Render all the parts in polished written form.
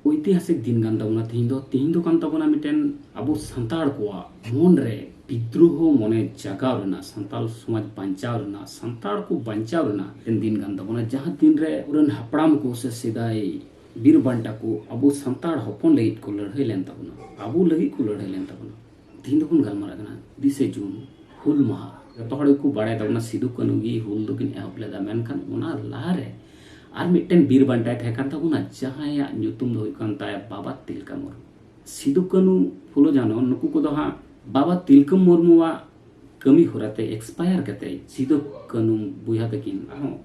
ऐतिहासिक दिन कान ताबोना तिहिं दो कान ताबोना मिटेन अबो सांताड़ कोआ मन रे विद्रोह मने जगाव रेना सांताल समाज बांचाव रेना सांताड़ को बांचाव रेना दिन कान ताबोना जहां दिन रे उरन हपड़ाम को से सिदाई बीर बांटा को अबो सांताड़ हपन लगित को लड़ाई लेन ताबोना अबो लगित को लड़ाई लेन ताबोना तिहिं दो कोन गलमारा कना 20 जून हुल माहा जतो हड़ को बाड़ाय ताबोना सिदु कानु गी हुल दो किन एहब लेदा मेनखान ओना लारे और मिट्टन बीर बांटा ठेकान ताबोना जहाया ᱧᱩᱛᱩᱢ ᱫᱚ ᱦᱩᱭᱩᱜ ᱠᱟᱱ ᱛᱟᱭᱟ बाबा तिलका मुर्मू सिदु कानु फुलो जानो नुकु को दो हाँ बाबा तिलका मुर्मुआ कमी होराते एक्सपायर कते सिदु कानु बुया तकिन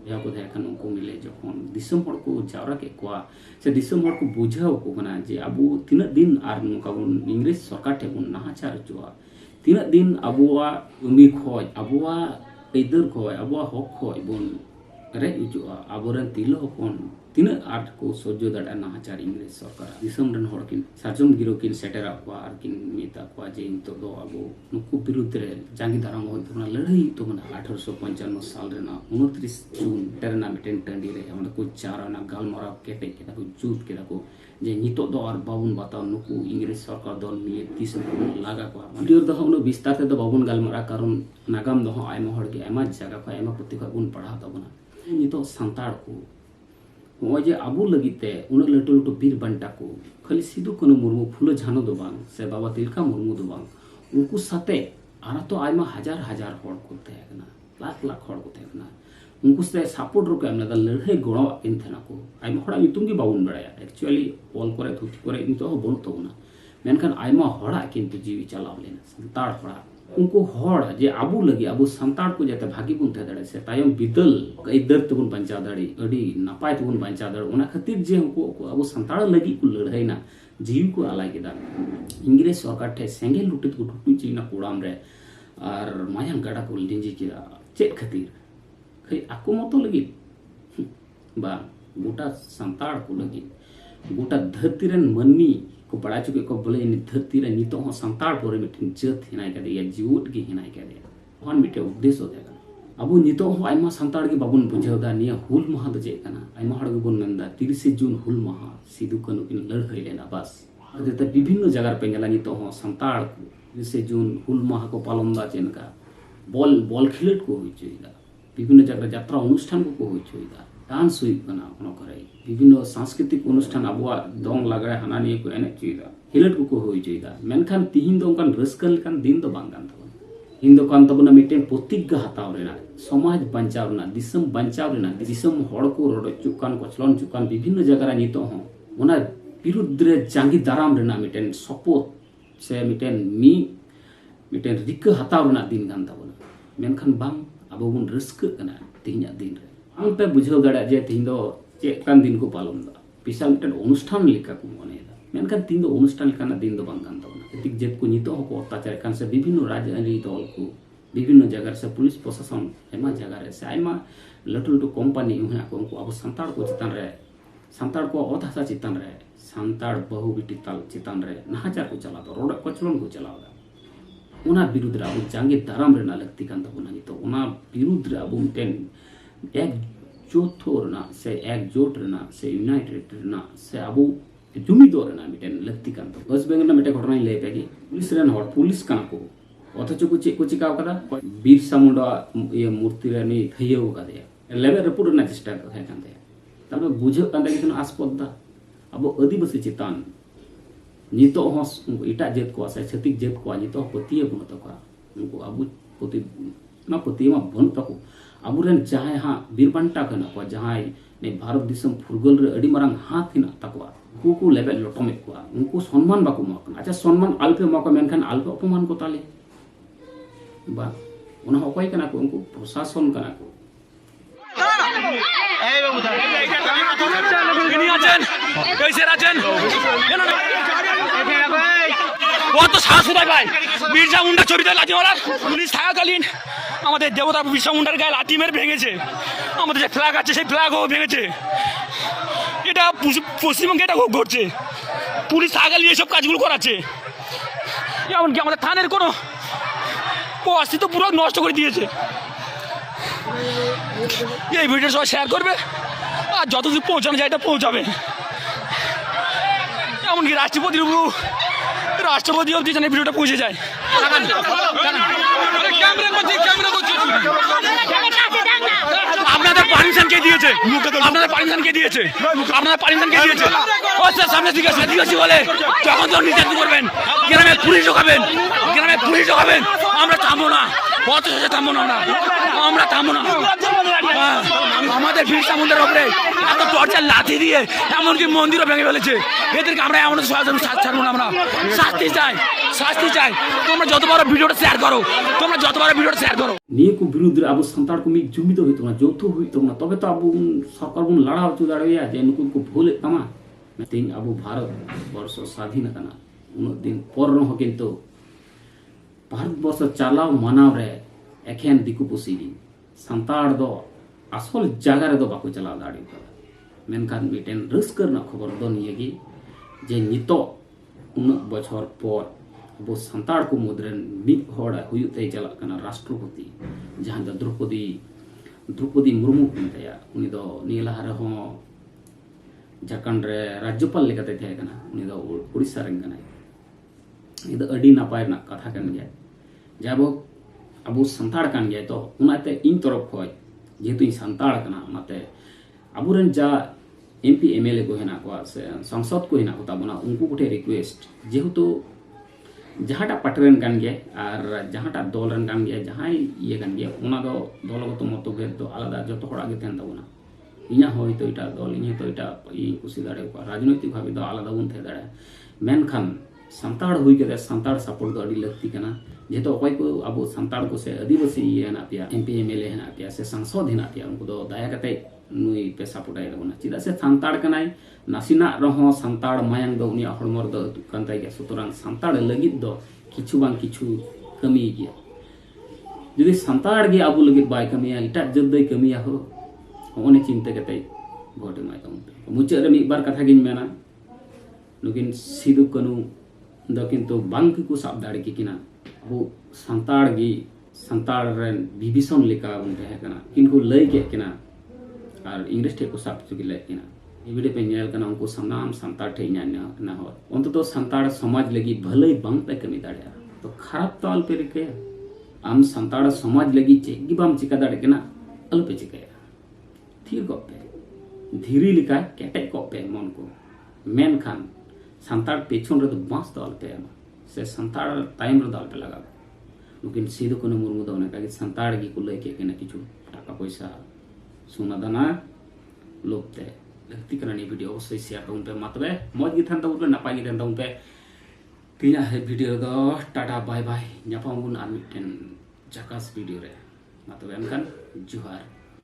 या को ठेकान उनको मिले जखन दिसम हड़ को जावरा के कोआ से दिसम हड़ को बुझाव को कना जे अबो तिना दिन आर नुका बुन इंग्लिश सरकार ठेबुन नाहाचार जोआ तिना दिन अबोआ उमी खोय अबोआ एदर खोय अबोआ हक खोय बुन रे इजुआ अबोरन तिलो हपन तीन आठ को सोजो दड़ा नाहाचार इंग्लिश सरकार दिसम रन हड़ किन साजम गिरो किन सेटर आक्वा आर किन मेता क्वा जे इंतो दो अबो नुकु विरुद्ध रे जांगी दाराम हो तोना लड़ाई तो मना 1895 साल रेना 29 जून टेरना मिटेन टंडी रे हमन को चाराना गालमरा केटे केदा को जूत केदा को जे नितो दो आर बाबुन बाता नुकु इंग्लिश सरकार दल निये तीस लागा को वीडियो दो उनो विस्तार ते दो बाबुन गालमरा कारण नागाम दो आयमा हड़ के आयमा जगह को आयमा पुस्तिका बुन पढ़ा तबना नितो सांताड़ को जे अबो लगीते उन लटू लटू बीर बांटा को खाली सिदु कानु मुर्मू फुलो झानो दो बांग से बाबा तिलका मुर्मू दो बांग उनको साथे आरा तो आयमा हजार हजार हड़ को तहकना लाख लाख हड़ को तहकना उनको से सपोर्ट रो केमना दा लड़ाई गोड़ो इन थना को आयमा हड़ा ᱧᱩᱛᱩᱢ गी बाउन बड़ाया एक्चुअली ऑल करे थुथि करे नितो हो बन तोना मेनखान आयमा हड़ा किंतु जीवी चलाव लेना संताड़ हड़ा उनको हड़ जे अबो लगी अबो संताड़ को जाते भागी बुन थे दड़े से तायम बिदल इधर तबुन बंचा दड़ी अडी नपाय तबुन बंचा दड़ ओना खातिर जे उनको अबो संताड़ लगी को लड़ाई ना जीव को आलाय केदा इंग्लिश सरकार ठे सेंगेल लुटित को टुटु चीना कोड़ाम रे और मायम गाड़ा को लिंजी केदा चेत खातिर खै आको मतो लगी बा गोटा संताड़ को लगी गोटा धरती रन मन्नी को बड़ा चुके को बोले इन धरती रे नितो हो संताड़ पोरे मिठिन जत हिनाय कदे या जीवट गी हिनाय कदे हन मिटे उद्देश्य होते अबो नितो हो आइमा संताड़ गी बाबुन बुझावदा निया हुल महा द जे कना आइमा हड़ गुन नंदा 30 जून हुल महा सिदु कानु किन लड़ाई लेना बस अदे विभिन्न जगह पे गेला नितो हो संताड़ 30 जून हुल महा को पालन दा चेनका बॉल खिलट को होई चोइदा विभिन्न जगह यात्रा अनुष्ठान को होई चोइदा डांस हुई कना ono करे विभिन्न सांस्कृतिक अनुष्ठान अबुआ दोंग लागड़े हानानी को एने चोइदा हिलट को होई चोइदा मेनखान तिहिन दो उनकान रस्कल कान दिन दो बांग कान तबन इन दो कान तबन मिटेन प्रतिज्ञा हताव रेना समाज बंचाव रेना दिसम बंचाव रेना दिसम हड़ को रोड चुकान कोचलन चुकान विभिन्न जगह रे नितो हो ओना विरुद्ध रे जांगी दाराम रेना मिटेन सपोर्ट से मिटेन रिक हताव रेना दिन कान तबन मेनखान बांग अबो बुन रस्क कना तिहिना दिन रे आम पे बुझाव दड़ा जे तिहिन दो चेकान दिन को पालन दा पिसा मिटेन अनुष्ठान लेका को मनेदा मेनखान तिहिन दो अनुष्ठान लेकाना दिन दो बांग कान तबना एतिक जेत को नितो हो अत्याचार कान से विभिन्न राजनीति दल को विभिन्न जगह से पुलिस प्रशासन एमा जगह रे से आइमा लटू लटू कंपनी उहा को उनको अब संताड़ को चितान रे संताड़ को अधासा चितान रे संताड़ बहु बिटी ताल चितान रे नाहाचार को चला दो रोड कोचलन को चला दा उना विरुद्ध रे अब जांगे दाराम रे ना लगती कान तबना नितो उना विरुद्ध रे अब मिटेन एक जोथोरना से एकजुट रहना से यूनाइटेड रहना से अबो जुमिदोर रहना मिटेन लगती कान तो वेस्ट बेंगल ना मिटे घटना ले पेगी पुलिस रेन हड़ पुलिस कान को अथच को चिकाव कदा बीर सामुंडा ये मूर्ति रे नि थैयो कदे लेवे रिपोर्ट ना चेष्टा है कांदे तब बुझो कांदे किन आस्पदा अबो आदिवासी चितान नितो हो इटा जेत को से छतिक जेत को नितो पतिए बन तको उनको अबु पति ना पति मा बन तको अबुरन जहां हाँ बीरबांटा कना को जहां ने भारत दिसम फुरगल रे अडी मारंग हाथ हिना तकवा को लेवल लटोमे को उनको सम्मान बाको मक अच्छा सम्मान अल्पे मक मेनखान अल्प अपमान को ताले बा उना होय कना को उनको प्रशासन कना को ए बाबू दा कैसे राजन वो तो साहस होता भाई बिरसा मुंडा ছবিতে লাঠি মারার পুলিশ থাকাকালীন আমাদের দেবতা বিরসা মুন্ডার গায়ে লাঠি মেরে ভেঙেছে আমাদের যে ফ্ল্যাগ আছে সেই ফ্ল্যাগও ভেঙেছে এটা পশ্চিমবঙ্গে এটা ঘটছে পুলিশ থাকাকালীন এইসব কাজগুলো করাচ্ছে এমনকি আমাদের থানার কোনো অস্তিত্ব পুরো নষ্ট করে দিয়েছে এই ভিডিও সবাই শেয়ার করবে আর যতদূর পৌঁছানো যায় এটা পৌঁছাবে এমনকি রাষ্ট্রপতি অব্দি যেন ভিডিওটা পৌঁছে যায়। আপনাদের পারমিশন কে দিয়েছে? আপনাদের পারমিশন কে দিয়েছে? আপনাদের পারমিশন কে দিয়েছে? ও স্যার সামনে দিকে আদিবাসী বলে তখন তো নির্যাতন করবেন, গ্রামে পুলিশ ঢোকাবেন, গ্রামে পুলিশ ঢোকাবেন। আমরা থামবো না, পথ শেষে থামবো না, আমরা থামবো না। আমাদের বিরসা মুন্ডার উপরে এত টর্চার লাথি দিয়ে এমনকি মন্দিরও ভেঙে ফেলেছে। এদেরকে আমরা এমন ছাড়বো না, আমরা শাস্তি চাই, শাস্তি চাই। তোমরা যত বড় ভিডিওটা শেয়ার করো, তোমরা যত বড় ভিডিওটা শেয়ার করো। ᱱᱤᱭᱟᱹ ᱠᱚ ᱵᱤᱨᱩᱫᱽ ᱨᱮ ᱟᱵᱚ ᱥᱟᱱᱛᱟᱲ ᱠᱚ ᱢᱤᱫ ᱡᱩᱢᱤᱫ ᱦᱩᱭᱩᱜ ᱛᱟᱵᱚᱱᱟ, ᱡᱚᱛᱚ ᱦᱩᱭᱩᱜ ᱛᱟᱵᱚᱱᱟ, ᱛᱚᱵᱮ ᱛᱚ ᱟᱵᱚ ᱥᱚᱨᱠᱟর ᱵᱚᱱ ᱞᱟᱲᱟᱣ ᱦᱚᱪᱚ ᱫᱟᱲᱮᱭᱟᱜᱼᱟ ᱡᱮ ᱱᱩᱠᱩ ᱠᱚ ᱵᱷᱩᱞᱮᱫ ᱛᱟᱢᱟ। ᱛᱮᱦᱮᱧ ᱟᱵᱚ ᱵᱷᱟᱨᱚᱛ ᱵᱚᱨᱥᱚ ᱥᱟᱫᱷᱤᱱ ᱟᱠᱟᱱᱟ, ᱩᱱᱟᱹᱜ ᱫᱤᱱ ᱯᱚᱨ ᱨᱮᱦᱚᱸ ᱠᱤᱱᱛᱩ ᱵᱷᱟᱨᱚᱛ ᱵᱚᱨᱥᱚ ᱪᱟᱞᱟᱣ ᱢᱟᱱᱟᱣ ᱨᱮ ᱮᱠᱷᱮᱱ ᱫᱤᱠᱩ ᱯᱩᱥᱤ ᱜᱮ, ᱥᱟᱱᱛᱟᱲ ᱫᱚ ᱟᱥᱚᱞ ᱡᱟᱭᱜᱟ ᱨᱮᱫᱚ ᱵᱟᱠᱚ ᱪᱟᱞᱟᱣ ᱫᱟᱲᱮ ᱠᱟᱫᱟ। ᱢᱮᱱᱠᱷᱟᱱ ᱢᱤᱫᱴᱮᱱ ᱨᱟᱹᱥᱠᱟᱹ ᱨᱮᱱᱟᱜ ᱠᱷᱚᱵᱚᱨ ᱫᱚ ᱱᱤᱭᱟᱹ ᱜᱮ ᱡᱮ ᱱᱤᱛᱚᱜ ᱩᱱᱟᱹᱜ ᱵᱚᱪᱷᱚᱨ ᱯᱚᱨ ᱟᱵᱚ ᱥᱟᱱᱛᱟᱲ ᱠᱚ ᱢᱩᱫᱽᱨᱮ ᱢᱤᱫ ᱦᱚᱲ ᱦᱩᱭᱩᱜ ᱛᱮ ᱪᱟᱞᱟᱜ ᱠᱟᱱᱟ ᱨᱟᱥᱴᱨᱚᱯᱚᱛᱤ, ᱡᱟᱦᱟᱸ ᱫᱚ ᱫᱨᱳᱯᱚᱫᱤ ᱢᱩᱨᱢᱩ ᱠᱚ ᱢᱮᱛᱟᱭᱟ। ᱩᱱᱤ ᱫᱚ ᱱᱤᱭᱟᱹ ᱞᱟᱦᱟ ᱨᱮᱦᱚᱸ ᱡᱷᱟᱲᱠᱷᱚᱸᱰ ᱨᱮ ᱨᱟᱡᱽᱡᱚᱯᱟᱞ ᱞᱮᱠᱟᱛᱮ ᱛᱟᱦᱮᱸ ᱠᱟᱱᱟ, ᱩᱱᱤ ᱫᱚ ᱩᱲᱤᱥᱥᱟ ᱨᱮᱱ ᱠᱟᱱᱟᱭ। ᱱᱤᱭᱟᱹ ᱫᱚ ᱟᱹᱰᱤ ᱱᱟᱯᱟᱭ ᱨᱮᱱᱟᱜ ᱠᱟᱛᱷᱟ ᱠᱟᱱ ᱜᱮᱭᱟ। ᱡᱟᱭᱦᱳᱠ ᱟᱵᱚ ᱥᱟᱱᱛᱟᱲ ᱠᱟᱱ ᱜᱮᱭᱟᱭ ᱛᱚ, ᱚᱱᱟᱛᱮ ᱤᱧ ᱛᱚᱨᱚফ ᱠᱷᱚᱡ যেহেতু ᱤᱧ ᱥᱟᱱᱛᱟᱲ ᱠᱟᱱᱟ, ᱚᱱᱟᱛᱮ ᱟᱵᱚᱨᱮᱱ ᱡᱟ MP MLA ᱠᱚ ᱦᱮᱱᱟᱜ ᱠᱚᱣᱟ ᱥᱮ ᱥᱚᱝᱥᱚᱫ ᱠᱚ ᱦᱮᱱᱟᱜ ᱠᱚ ᱛᱟᱵᱚᱱᱟ, ᱩᱱᱠᱩ ᱠᱚᱴᱷᱮᱱ ᱨᱤᱠᱩᱭᱮᱥᱴ, যেহেতু ᱡᱟᱦᱟᱸᱴᱟᱜ ᱯᱟর্টি ᱨᱮᱱ ᱠᱟᱱ ᱜᱮᱭᱟᱭ ᱟᱨ ᱡᱟᱦᱟᱸᱴᱟᱜ ᱫᱚᱞ ᱨᱮᱱ ᱠᱟᱱ ᱜᱮᱭᱟᱭ, ᱡᱟᱦᱟᱸᱭ ᱤᱭᱟᱹ ᱠᱟᱱ ᱜᱮᱭᱟ, ᱚᱱᱟ ᱫᱚ ᱫᱚᱞᱜᱚᱛᱚ ᱢᱚᱛᱚᱵᱷᱮᱫ ᱫᱚ ᱟᱞᱟᱫᱟ ᱡᱚᱛᱚ ᱦᱚᱲᱟᱜ ᱜᱮ ᱛᱟᱦᱮᱱ ᱛᱟᱵᱚᱱᱟ। ᱤᱧᱟᱹᱜ ᱦᱚᱭᱛᱳ ᱮᱴᱟᱜ ᱫᱚᱞ, ᱤᱧ ᱦᱚᱭᱛᱳ ᱮᱴᱟᱜ ᱤᱧ ᱠᱩᱥᱤ ᱫᱟᱲᱮᱭᱟᱠᱚᱣᱟ, ᱨᱟᱡᱽᱱᱳᱭᱛᱤᱠ ᱵᱷᱟᱵᱮ ᱫᱚ ᱟᱞᱟᱫᱟ ᱵᱚᱱ ᱛᱟᱦᱮᱸ ᱫᱟᱲᱮᱭᱟᱜᱼᱟ। ᱢᱮᱱᱠᱷᱟᱱ ᱥᱟᱱᱛᱟᱲ ᱦᱩᱭ ᱠᱟᱛᱮ ᱥᱟᱱᱛᱟᱲ ᱥᱟᱯᱳর্ট ᱫᱚ ᱟᱹᱰᱤ ᱞᱟᱹᱠᱛᱤ ᱠᱟᱱᱟ। ᱡᱮহেᱛু ᱚᱠᱚᱭ ᱠᱚ ᱟᱵᱚ ᱥᱟᱱᱛᱟᱲ ᱠᱚ ᱥᱮ ᱟᱹᱫᱤᱵᱟᱹᱥᱤ ᱤᱭᱟᱹ ᱦᱮᱱᱟᱜ ᱯᱮᱭᱟ, MP MLA ᱦᱮᱱᱟᱜ ᱯᱮᱭᱟ ᱥᱮ ᱥᱟᱝᱥᱚᱫ ᱦᱮᱱᱟᱜ ᱯᱮᱭᱟ, ᱩᱱᱠᱩ ᱫᱚ ᱫᱟᱭᱟ ᱠᱟᱛᱮ ᱱᱩᱭ ᱯᱮ ᱥᱟᱯᱳর্ᱴᱟᱭ ᱛᱟᱵᱚᱱᱟ। ᱪᱮᱫᱟᱜ ᱥᱮ ᱥᱟᱱᱛᱟᱲ ᱠᱟᱱᱟᱭ, ᱱᱟᱥᱮᱱᱟᱜ ᱨᱮᱦᱚᱸ ᱥᱟᱱᱛᱟᱲ ᱢᱟᱭᱟᱝ ᱫᱚ ᱩᱱᱤᱭᱟᱜ ᱦᱚᱲᱢᱚ ᱨᱮᱫᱚ ᱟᱹᱛᱩᱜ ᱠᱟᱱ ᱛᱟᱭ ᱜᱮᱭᱟ। ᱥᱩᱛরাং ᱥᱟᱱᱛᱟᱲ ᱞᱟᱹᱜᱤᱫ ᱫᱚ ᱠᱤᱪᱷᱩ ᱵᱟᱝ ᱠᱤᱪᱷᱩ ᱠᱟᱹᱢᱤ ᱜᱮᱭᱟ। ᱡᱩᱫᱤ ᱥᱟᱱᱛᱟᱲ ᱜᱮ ᱟᱵᱚ ᱞᱟᱹᱜᱤᱫ ᱵᱟᱭ ᱠᱟᱹᱢᱤᱭᱟ, ᱮᱴᱟᱜ ᱡᱟᱹᱛ ᱫᱚᱭ ᱠᱟᱹᱢᱤᱭᱟ ᱦᱚᱸ, ᱦᱚᱸᱜᱼᱚ ᱪᱤᱱᱛᱟᱹ ᱠᱟᱛᱮ ᱵᱷᱳᱴ ᱮᱢᱟᱭ ᱛᱟᱵᱚᱱ ᱯᱮ। ᱢᱩᱪᱟᱹᱫ ᱨᱮ ᱢᱤᱫ ᱵᱟᱨ ᱠᱟᱛᱷᱟ ᱜᱤᱧ ᱢᱮᱱᱟ, ᱱᱩᱠᱤᱱ ᱥᱤᱫᱩ ᱠᱟᱹᱱᱩ ᱫᱚ ᱠᱤᱱᱛᱩ ᱵᱟᱝ ᱜᱮᱠᱚ ᱥᱟᱵ ᱫᱟᱲᱮ ᱠᱤᱠᱤᱱᱟ। ᱟᱵᱚ ᱥᱟᱱᱛᱟᱲ ᱜᱮ, ᱥᱟᱱᱛᱟᱲ ᱨᱮᱱ ᱵᱤᱵᱷᱤᱥᱚᱱ ᱞᱮᱠᱟ ᱵᱚᱱ ᱛᱟᱦᱮᱸ ᱠᱟᱱᱟ, ᱠᱤᱱᱠᱩ ᱞᱟᱹᱭ ᱠᱮᱫ ᱠᱤᱱᱟ ᱟᱨ ᱤᱝᱨᱮᱡᱽ ᱴᱷᱮᱡ ᱠᱚ ᱥᱟᱵ ᱦᱚᱪᱚ ᱞᱮᱫ ᱠᱤᱱᱟ। ᱵᱷᱤᱰᱤᱭᱳ ᱯᱮ ᱧᱮᱞ ᱠᱟᱱᱟ, ᱩᱱᱠᱩ ᱥᱟᱱᱟᱢ ᱥᱟᱱᱛᱟᱲ ᱴᱷᱮᱡ ᱤᱧᱟᱹᱜ ᱱᱮᱦᱚᱨ, ᱚᱱᱛᱚᱛᱚ ᱥᱟᱱᱛᱟᱲ ᱥᱚᱢᱟᱡᱽ ᱞᱟᱹᱜᱤᱫ ᱵᱷᱟᱹᱞᱟᱹᱭ ᱵᱟᱝ ᱯᱮ ᱠᱟᱹᱢᱤ ᱫᱟᱲᱮᱭᱟᱜᱼᱟ ᱛᱚ ᱠᱷᱟᱨᱟᱯ ᱛᱚ ᱟᱞᱚᱯᱮ ᱨᱤᱠᱟᱹᱭᱟ। ᱟᱢ ᱥᱟᱱᱛᱟᱲ ᱥᱚᱢᱟᱡᱽ ᱞᱟᱹᱜᱤᱫ ᱪᱮᱫ ᱜᱮ ᱵᱟᱢ ᱪᱤᱠᱟ ᱫᱟᱲᱮᱭᱟᱜ ᱠᱟᱱᱟ, ᱟᱞᱚᱯᱮ ᱪᱤᱠᱟᱹᱭᱟ। ᱛᱷᱤᱨ ᱠᱚᱜ ᱯᱮ, ᱫᱷᱤᱨᱤ ᱞᱮᱠᱟ ᱠᱮᱴᱮᱡ ᱠᱚᱜ ᱯᱮ ᱢᱚᱱ ᱠᱚ। ᱢᱮᱱᱠᱷᱟन ᱥᱟᱱᱛᱟᱲ ᱯᱮᱪᱷᱚᱱ ᱨᱮᱫᱚ ᱵᱟᱸᱥ ᱫᱚ ᱟᱞᱚᱯᱮ ᱮᱢᱟ ᱥᱮ ᱥᱟᱱᱛᱟᱲ ᱛᱟᱭᱚᱢ ᱨᱮᱫᱚ ᱟᱞᱚᱯᱮ ᱞᱟᱜᱟᱣᱟ। ᱱᱩᱠᱤᱱ ᱥᱤᱫᱩ ᱠᱟᱹᱱᱩ ᱢᱩᱨᱢᱩ ᱫᱚ ᱚᱱᱠᱟᱜᱮ ᱥᱟᱱᱛᱟᱲ ᱜᱮᱠᱚ ᱞᱟᱹᱭ ᱠᱮᱫ ᱠᱤᱱᱟ ᱠᱤᱪᱷᱩ ᱴᱟᱠᱟ ᱯᱚᱭᱥᱟ ᱥᱳᱱᱟ ᱫᱟᱱᱟ ᱞᱳᱵ ᱛᱮ। ᱞᱟᱹᱠᱛᱤ ᱠᱟᱱᱟ ᱱᱤᱭᱟᱹ ᱵᱷᱤᱰᱤᱭᱳ ᱚᱵᱚᱥᱥᱳᱭ ᱥᱮᱭᱟᱨ ᱛᱟᱵᱚᱱ ᱯᱮ। ᱢᱟ ᱛᱚᱵᱮ ᱢᱚᱡᱽ ᱜᱮ ᱛᱟᱦᱮᱱ ᱛᱟᱵᱚᱱ ᱯᱮ, ᱱᱟᱯᱟᱭ ᱜᱮ ᱛᱟᱦᱮᱱ ᱛᱟᱵᱚᱱ ᱯᱮ। ᱛᱮᱦᱮᱧᱟᱜ ᱵᱷᱤᱰᱤᱭᱳ ᱫᱚ ᱴᱟᱴᱟ ᱵᱟᱭ ᱵᱟᱭ, ᱧᱟᱯᱟᱢ ᱟᱵᱚᱱ ᱟᱨ ᱢᱤᱫᱴᱮᱱ ᱡᱟᱠᱟᱥ ᱵᱷᱤᱰᱤᱭᱳ ᱨᱮ। ᱢᱟ ᱛᱚᱵᱮ ᱮᱱᱠᱷᱟᱱ ᱡᱚᱦᱟᱨ।